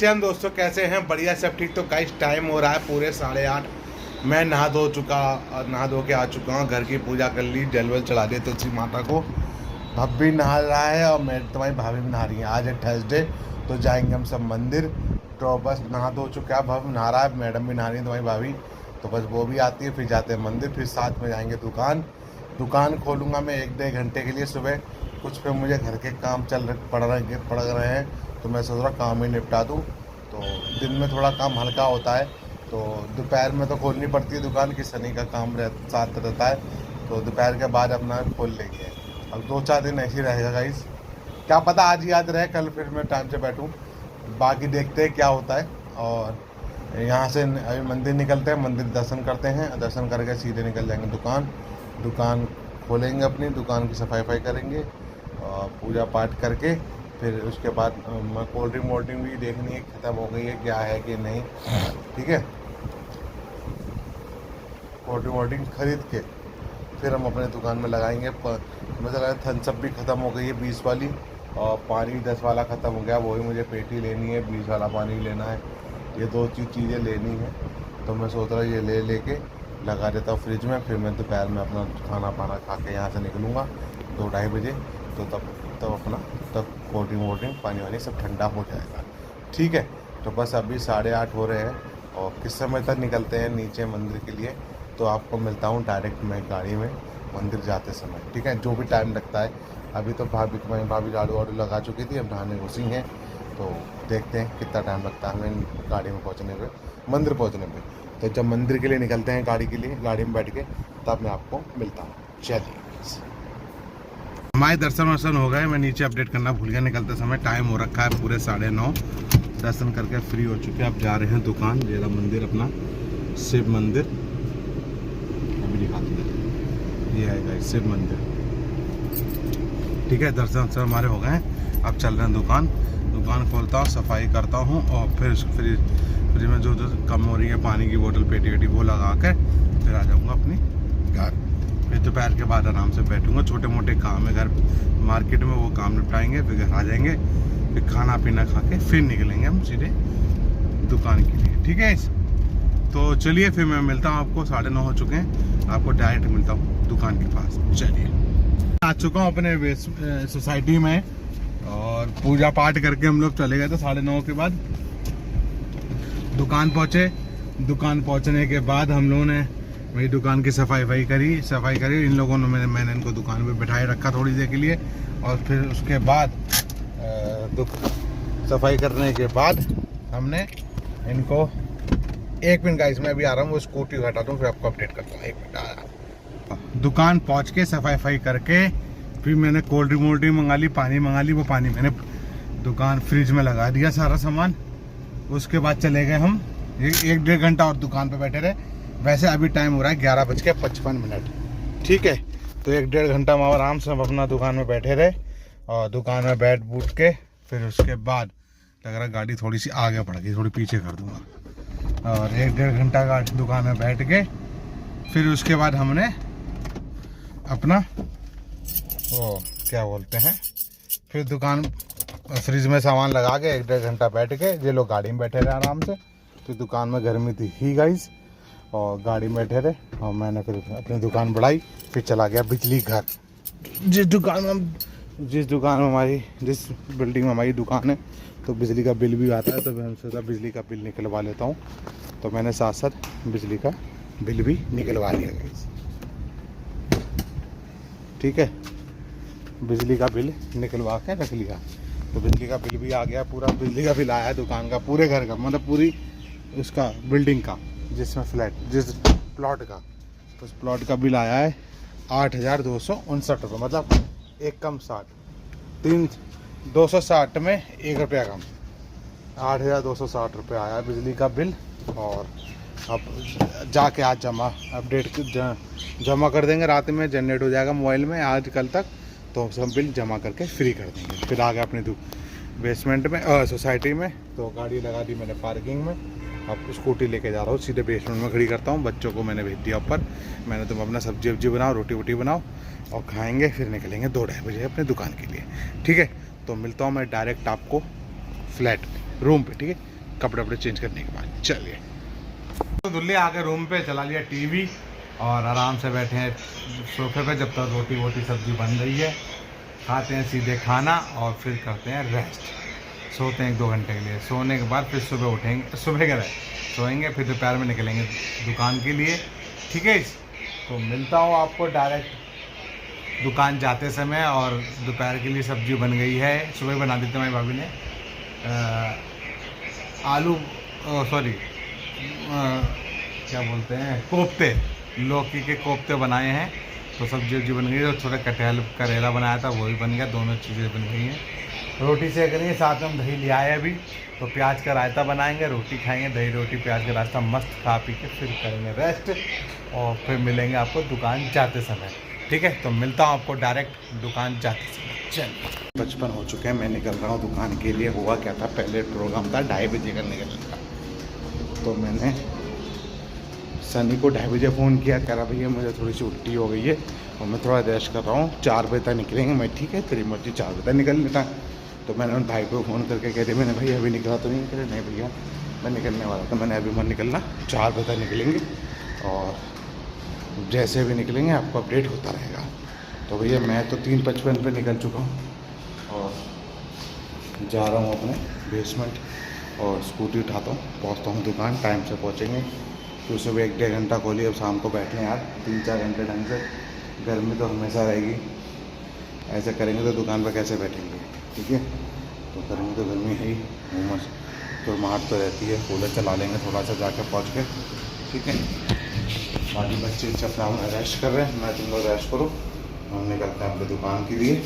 हम दोस्तों कैसे हैं? बढ़िया, सब ठीक। तो गाइस टाइम हो रहा है पूरे 8:30। मैं नहा धो के आ चुका हूँ। घर की पूजा कर ली, जल वल चढ़ा दिए तुलसी माता को। भब्बी नहा रहा है और मैं तुम्हारी भाभी भी नहा रही है। आज है थर्सडे, तो जाएंगे हम सब मंदिर। तो बस नहा धो चुका है, भव्य नहा रहा है, मैडम भी नहा रही है तुम्हारी भाभी। तो बस वो भी आती है, फिर जाते हैं मंदिर, फिर साथ में जाएंगे दुकान खोलूँगा मैं 1-1.5 घंटे के लिए सुबह। कुछ पे मुझे घर के काम पड़ रहे हैं, तो मैं सोच रहा काम ही निपटा दूँ। तो दिन में थोड़ा काम हल्का होता है, तो दोपहर में तो खोलनी पड़ती है दुकान की, शनि का काम साथ रहता है। तो दोपहर के बाद अपना खोल लेंगे। अब 2-4 दिन ऐसे ही रहेगा गाइस, क्या पता आज याद रहे, कल फिर मैं टाइम से बैठूँ। बाकी देखते हैं क्या होता है। और यहाँ से अभी मंदिर निकलते हैं, मंदिर दर्शन करते हैं, दर्शन करके सीधे निकल जाएंगे दुकान खोलेंगे, अपनी दुकान की सफाई करेंगे और पूजा पाठ करके फिर उसके बाद कोल्ड ड्रिंक भी देखनी है ख़त्म हो गई है क्या है कि नहीं। ठीक है, कोल्ड ड्रिंक खरीद के फिर हम अपने दुकान में लगाएंगे। मतलब थम्स अप भी ख़त्म हो गई है 20 वाली, और पानी 10 वाला ख़त्म हो गया, वही मुझे पेटी लेनी है, 20 वाला पानी लेना है। ये दो चीज़ें लेनी है, तो मैं सोच रहा ये लेके लगा देता हूँ फ्रिज में। फिर मैं दोपहर में अपना खाना पाना खा के यहाँ से निकलूँगा 2-2:30 बजे। तो तब अपना कोल्ड ड्रिंक पानी वानी सब ठंडा हो जाएगा। ठीक है, तो बस अभी 8:30 हो रहे हैं और किस समय तक निकलते हैं नीचे मंदिर के लिए, तो आपको मिलता हूँ डायरेक्ट मैं गाड़ी में मंदिर जाते समय। ठीक है, जो भी टाइम लगता है। अभी तो तुम्हारी भाभी झाड़ू वाड़ू लगा चुकी थी, अब नहाने घुसी हैं, तो देखते हैं कितना टाइम लगता है हमें गाड़ी में पहुँचने पे, मंदिर पहुँचने पे। तो जब मंदिर के लिए निकलते हैं गाड़ी में बैठ के, तब मैं आपको मिलता हूँ। चलिए, हमारे दर्शन वर्शन हो गए, मैं नीचे अपडेट करना भूल गया निकलते समय। टाइम हो रखा है पूरे 9:30। दर्शन करके फ्री हो चुके हैं, अब जा रहे हैं दुकान। ये रहा मंदिर अपना, शिव मंदिर, अभी दिखाते हैं। ये है गाइस शिव मंदिर। ठीक है, दर्शन वर्शन हमारे हो गए, अब चल रहे हैं दुकान खोलता हूँ, सफाई करता हूँ, और फिर फ्रिज में जो कम हो रही है पानी की बोतल पेटी वेटी वो लगा के फिर आ जाऊँगा अपनी घर। फिर दोपहर के बाद आराम से बैठूंगा, छोटे मोटे काम है घर मार्केट में, वो काम निपटाएंगे, फिर घर आ जाएंगे, फिर खाना पीना खा के फिर निकलेंगे हम सीधे दुकान के लिए। ठीक है, तो चलिए फिर मैं मिलता हूँ आपको। 9:30 हो चुके हैं, आपको डायरेक्ट मिलता हूँ दुकान के पास। चलिए, आ चुका हूँ अपने सोसाइटी में, और पूजा पाठ करके हम लोग चले गए थे 9:30 के बाद। दुकान पहुँचने के बाद हम लोगों ने मेरी दुकान की सफाई करी। इन लोगों ने मैंने इनको दुकान पे बिठाए रखा थोड़ी देर के लिए, और फिर उसके बाद सफाई करने के बाद हमने इनको, 1 मिनट गाइस मैं अभी आ रहा हूँ, वो स्कूटी हटा दूँ फिर आपको अपडेट करता हूँ। 1 मिनट आया। दुकान पहुँच के सफाई करके फिर मैंने कोल्ड ड्रिंक मंगा ली, पानी मंगा ली। वो पानी मैंने दुकान फ्रिज में लगा दिया सारा सामान। उसके बाद चले गए हम, 1-1.5 घंटा और दुकान पे बैठे रहे। वैसे अभी टाइम हो रहा है 11:55। ठीक है, तो 1-1.5 घंटा हम आराम से अपना दुकान में बैठे रहे, और दुकान में बैठ बूठ के फिर उसके बाद लग रहा गाड़ी थोड़ी सी आगे बढ़ गई, थोड़ी पीछे कर दूंगा। और 1-1.5 घंटा दुकान में बैठ के फिर उसके बाद हमने अपना वो क्या बोलते हैं, फिर दुकान फ्रिज में सामान लगा के 1-1.5 घंटा बैठ के ये लोग गाड़ी में बैठे रहे आराम से। फिर दुकान में गर्मी थी ही गाइस, और गाड़ी में बैठे रहे, और मैंने फिर अपनी दुकान बढ़ाई, फिर चला गया बिजली घर। जिस बिल्डिंग में हमारी दुकान है, तो बिजली का बिल भी आता है, तो मैं सोचा बिजली का बिल निकलवा लेता हूँ। तो मैंने साथ साथ बिजली का बिल भी निकलवा लिया गाइस। ठीक है, बिजली का बिल निकलवा के रख लिया, तो बिजली का बिल भी आ गया। पूरा बिजली का बिल आया है दुकान का, पूरे घर का, मतलब पूरी उसका बिल्डिंग का, जिस प्लॉट का, उस प्लॉट का बिल आया है 8,259 रुपये, मतलब एक कम 260 में 1 रुपया कम, 8,260 रुपये आया है बिजली का बिल। और अब जाके आज जमा कर देंगे, रात में जनरेट हो जाएगा मोबाइल में आज कल तक, तो सब बिल जमा करके फ्री कर देंगे। फिर आ गया अपनी बेसमेंट में, सोसाइटी में, तो गाड़ी लगा दी मैंने पार्किंग में। अब स्कूटी लेके जा रहा हूँ, सीधे बेसमेंट में खड़ी करता हूँ। बच्चों को मैंने भेज दिया ऊपर, मैंने तुम अपना सब्जी वब्जी बनाओ, रोटी वोटी बनाओ, और खाएंगे, फिर निकलेंगे 2-2:30 बजे अपने दुकान के लिए। ठीक है, तो मिलता हूँ मैं डायरेक्ट आपको फ्लैट में। रूम पे, ठीक है, कपड़े वपड़े चेंज करने के बाद। चलिए तो दुल्ले आके रूम पे चला लिया टीवी और आराम से बैठे हैं सोफे पे जब तक रोटी वोटी सब्जी बन रही है। खाते हैं सीधे खाना और फिर करते हैं रेस्ट, सोते हैं 1-2 घंटे के लिए। सोने के बाद फिर सुबह उठेंगे, सुबह के सोएंगे, फिर दोपहर में निकलेंगे दुकान के लिए, ठीक है। तो मिलता हूँ आपको डायरेक्ट दुकान जाते समय। और दोपहर के लिए सब्जी बन गई है, सुबह बना दी थी मेरी भाभी ने। आलू सॉरी क्या बोलते हैं, कोफ्ते, लौकी के कोफ्ते बनाए हैं। तो सब्जी वब्जी बन गई है। और थोड़ा कटहल करेला बनाया था वो भी बन गया, दोनों चीज़ें बन गई हैं। रोटी से करेंगे, साथ में हम दही ले आए अभी, तो प्याज का रायता बनाएंगे, रोटी खाएंगे, दही रोटी प्याज का रायता मस्त खा पी के फिर करेंगे रेस्ट। और फिर मिलेंगे आपको दुकान जाते समय, ठीक है। तो मिलता हूँ आपको डायरेक्ट दुकान जाते समय। चलिए 55 हो चुके हैं, मैं निकल रहा हूँ दुकान के लिए। हुआ क्या था, पहले प्रोग्राम था 2:30 बजे का निकलने का, तो मैंने सनी को 2:30 बजे फ़ोन किया, कह रहा भैया मुझे थोड़ी सी उल्टी हो गई है और मैं थोड़ा रेस्ट कर रहा हूँ, 4 बजे तक निकलेंगे। मैं ठीक है तेरी मर्जी, 4 बजे तक निकल लेता। तो मैंने उन भाई को फ़ोन करके कह दिया, मैंने भैया अभी निकला तो नहीं? कह रहे नहीं भैया मैं निकलने वाला था। मैंने अभी मत निकलना, 4 बजे तक निकलेंगे और जैसे भी निकलेंगे आपको अपडेट होता रहेगा। तो भैया मैं तो 3:55 पे निकल चुका हूँ और जा रहा हूँ अपने बेसमेंट और स्कूटी उठाता हूँ, पहुँचता हूँ दुकान, टाइम से पहुँचेंगे। फिर सुबह 1-1.5 घंटा खोली, अब शाम को बैठे यार 3-4 घंटे ढंग से। गर्मी तो हमेशा रहेगी, ऐसे करेंगे तो दुकान पर कैसे बैठेंगे, ठीक है। तो गर्मी तो गर्मी है ही, उमस तो मार तो रहती है। कूलर चला लेंगे थोड़ा सा जाके पहुँच के, ठीक है। बाकी बच्चे अपना रेस्ट कर रहे हैं, मैं तुम लोग रेस्ट करो, हम निकलते हैं अपनी दुकान के लिए।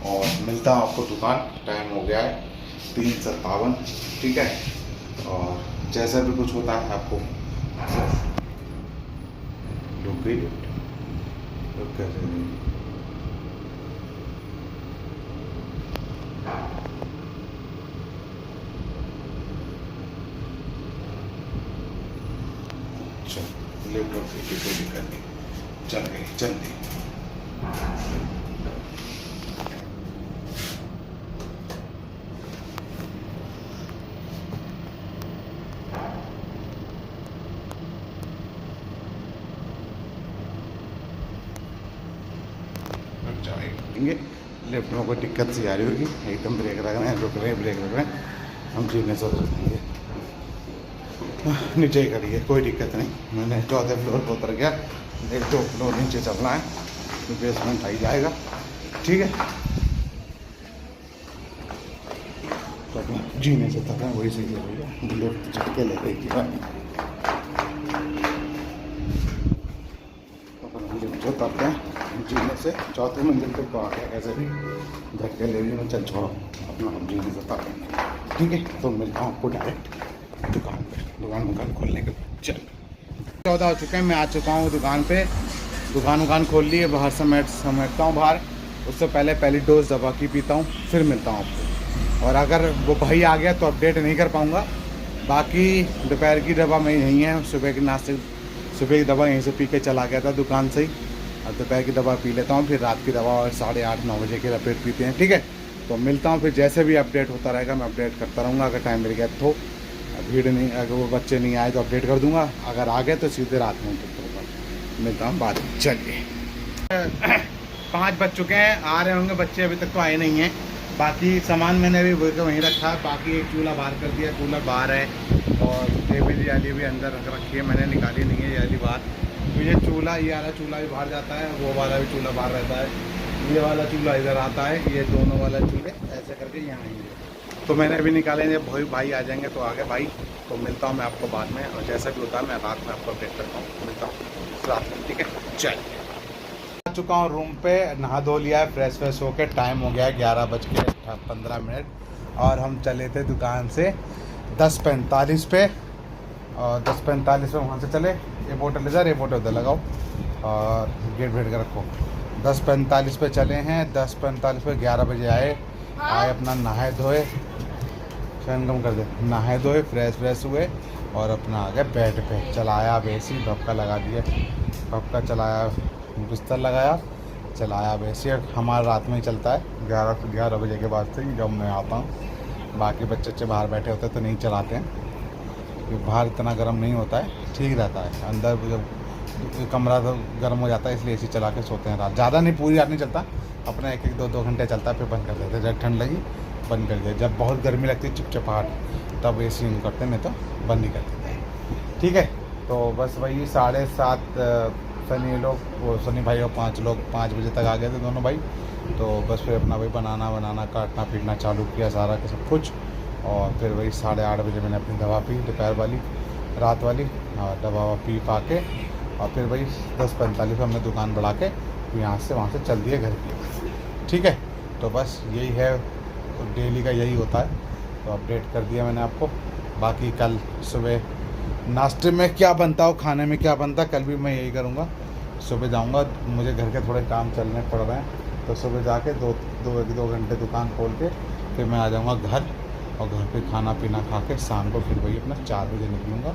और मिलता हूँ आपको दुकान, टाइम हो गया है 3:57, ठीक है। और जैसा भी कुछ होता है आपको रुक गई, रुक कैसे नहीं। चल लेपटॉप से कोई दिक्कत नहीं, चल गई जल्दी। जाएंगे, लेफ्ट में कोई दिक्कत सी आ रही होगी, एकदम ब्रेक रख रहे हैं, रुक रहे हैं, ब्रेक रख रहे हैं, हम जीने से जाएंगे। नीचे ही करिए, कोई दिक्कत नहीं। मैंने 4थे फ्लोर पर उतर गया, 1-2 फ्लोर नीचे चलना है तो बेसमेंट आई जाएगा, ठीक है। तो अपना जीने से तक वही सही लगेगा, लिफ्ट झटके ले रही थी जो करते हैं जीने से 4थे मंजिल तक तो आ गया, कैसे भी झटके ले रही मैं, चल छोड़ो अपना हम जीने से तक, ठीक है। तो मिलता हूँ आपको डायरेक्ट दुकान पे, दुकान खोलने के बाद। चल 14 हो चुके हैं, मैं आ चुका हूँ दुकान पे। दुकान खोल ली है, बाहर समेटता हूँ बाहर। उससे पहली डोज दवा की पीता हूँ, फिर मिलता हूँ आपको। और अगर वो भाई आ गया तो अपडेट नहीं कर पाऊँगा। बाकी दोपहर की दवा में यहीं है, सुबह के नाश्ते सुबह की दवा यहीं से पी के चला गया था दुकान से ही। अब दोपहर की दवा पी लेता हूँ, फिर रात की दवा और 8:30-9 बजे के अपडेट पीते हैं, ठीक है। तो मिलता हूँ फिर, जैसे भी अपडेट होता रहेगा मैं अपडेट करता रहूँगा। अगर टाइम मिल गया तो, भीड़ नहीं, अगर वो बच्चे नहीं आए तो अपडेट कर दूँगा, अगर आ गए तो सीधे रात में अपडेट करूँगा। मिलता हूँ बाद में। चलिए 5 बज चुके हैं, आ रहे होंगे बच्चे, अभी तक तो आए नहीं हैं। बाकी सामान मैंने अभी वहीं रखा है, बाकी एक चूल्हा बाहर कर दिया, कूलर बाहर है और टेबल वाली भी अंदर रख रखी है, मैंने निकाली नहीं है ये वाली बात। तो ये चूल्हा, ये वाला चूल्हा भी बाहर जाता है, वो वाला भी चूल्हा बाहर रहता है, ये वाला चूल्हा इधर आता है, ये दोनों वाला चूल्हे ऐसे करके यहाँ आएंगे। तो मैंने अभी निकाले, जब भाई आ जाएंगे तो आगे भाई। तो मिलता हूँ मैं आपको बाद में, और जैसा भी होता है मैं रात में आपको अपडेट करता हूँ। मिलता हूँ रात में, ठीक है। चलिए आ चुका हूँ रूम पे, नहा धो लिया है, फ्रेश होकर टाइम हो गया है 11:15 और हम चले थे दुकान से 10:45 पे। और 10:45 पे वहाँ से चले, ये बोतल इधर, ये बोतल उधर लगाओ और गेट भेट कर रखो। 10:45 पे चले हैं, 10:45 पे 11 बजे आए अपना नहाए धोए, फैन कम कर दे, नहाए धोए, फ्रेश हुए और अपना आ गए बेड पे। चलाया बेसी, भपका लगा दिया, भपका चलाया, बिस्तर लगाया, चलाया बेसी। हमारा रात में ही चलता है 11 बजे के बाद से, जब मैं आता हूँ बाकी बच्चे बच्चे बाहर बैठे होते हैं तो नहीं चलाते हैं, क्योंकि बाहर इतना गर्म नहीं होता है, ठीक रहता है। अंदर जब कमरा तो गर्म हो जाता है, इसलिए एसी चला के सोते हैं रात। ज़्यादा नहीं, पूरी रात नहीं चलता, अपना 1-1 2-2 घंटे चलता है, फिर बंद कर देते हैं। जब ठंड लगी बंद कर दिया, जब बहुत गर्मी लगती है चिपचिपाहट तब एसी ऑन करते हैं, नहीं तो बंद ही कर देते हैं। ठीक है, तो बस वही 7:30 सनी लोग, वो सनी भाई और 5 लोग 5 बजे तक आ गए थे दोनों भाई। तो बस फिर अपना वही बनाना काटना पीटना चालू किया सारा के सब कुछ। और फिर वही 8:30 बजे मैंने अपनी दवा पी, दोपहर वाली, रात वाली, और दवा पी पा के, और फिर वही 10:45 में हमने दुकान बढ़ा के यहाँ से वहाँ से चल दिए घर की। ठीक है, तो बस यही है, तो डेली का यही होता है, तो अपडेट कर दिया मैंने आपको। बाकी कल सुबह नाश्ते में क्या बनता हो, खाने में क्या बनता, कल भी मैं यही करूँगा। सुबह जाऊँगा, मुझे घर के थोड़े काम चलने पड़ रहे हैं, तो सुबह जाके 2 घंटे दुकान खोल के फिर मैं आ जाऊँगा घर, और घर पे खाना पीना खा के शाम को फिर वही अपना 4 बजे निकलूँगा,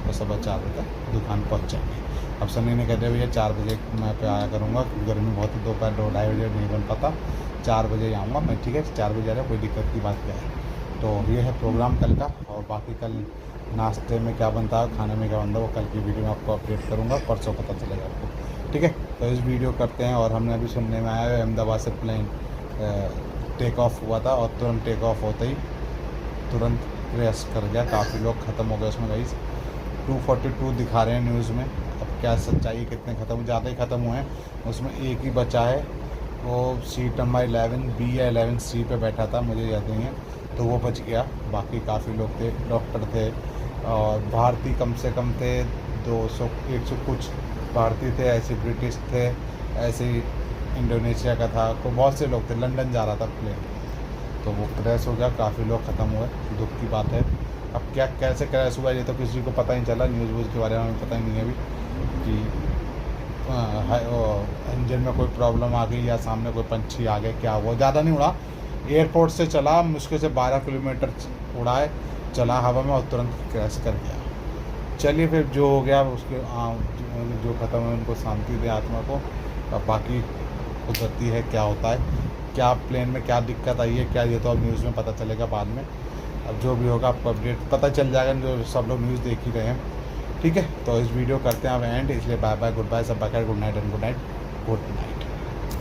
और 4:15 बजे तक दुकान पहुँच जाएंगे। अब सनी ने कह दिया भैया 4 बजे मैं पे आया करूँगा, गर्मी बहुत है, दोपहर 2-2:30 बजे नहीं बन पाता, 4 बजे आऊँगा मैं। ठीक है, 4 बजे आ रहा, कोई दिक्कत की बात क्या है। तो ये है प्रोग्राम कल का, और बाकी कल नाश्ते में क्या बनता है, खाने में क्या बनता है, वो कल की वीडियो में आपको अपडेट करूँगा, परसों पता चलेगा आपको। ठीक है, तो इस वीडियो करते हैं। और हमने अभी सुनने में आया है अहमदाबाद से प्लेन टेक ऑफ हुआ था, और तुरंत टेक ऑफ होते ही तुरंत क्रैश कर गया, काफ़ी लोग ख़त्म हो गए उसमें। गाइस 242 दिखा रहे हैं न्यूज़ में, अब क्या सच्चाई, कितने ख़त्म, ज़्यादा ही ख़त्म हुए हैं। उसमें एक ही बचा है, वो सीट नंबर 11B या 11C पे बैठा था, मुझे याद नहीं है, तो वो बच गया। बाकी काफ़ी लोग थे, डॉक्टर थे, और भारतीय कम से कम थे 200-100 कुछ भारतीय थे, ऐसे ब्रिटिश थे, ऐसे ही इंडोनेशिया का था, तो बहुत से लोग थे। लंदन जा रहा था प्लेन, तो वो क्रैश हो गया, काफ़ी लोग ख़त्म हुए, दुख की बात है। अब क्या कैसे क्रैश हुआ ये तो किसी को पता नहीं चला, न्यूज़ व्यूज़ के बारे में हमें पता ही नहीं है अभी कि इंजन में कोई प्रॉब्लम आ गई या सामने कोई पंछी आ गए, क्या हुआ। ज़्यादा नहीं उड़ा, एयरपोर्ट से चला, मुश्किल से 12 किलोमीटर उड़ाए, चला हवा में, और तुरंत क्रैश कर गया। चलिए फिर जो हो गया उसके जो ख़त्म है उनको शांति दे आत्मा को। अब बाकी कुदरती है, क्या होता है, क्या प्लेन में क्या दिक्कत आई है, क्या, ये तो अब न्यूज़ में पता चलेगा बाद में। अब जो भी होगा आपको अपडेट पता चल जाएगा, जो सब लोग न्यूज़ देख ही रहे हैं। ठीक है, तो इस वीडियो करते हैं अब एंड, इसलिए bye bye, goodbye, bye बाय, night and good night good, night night.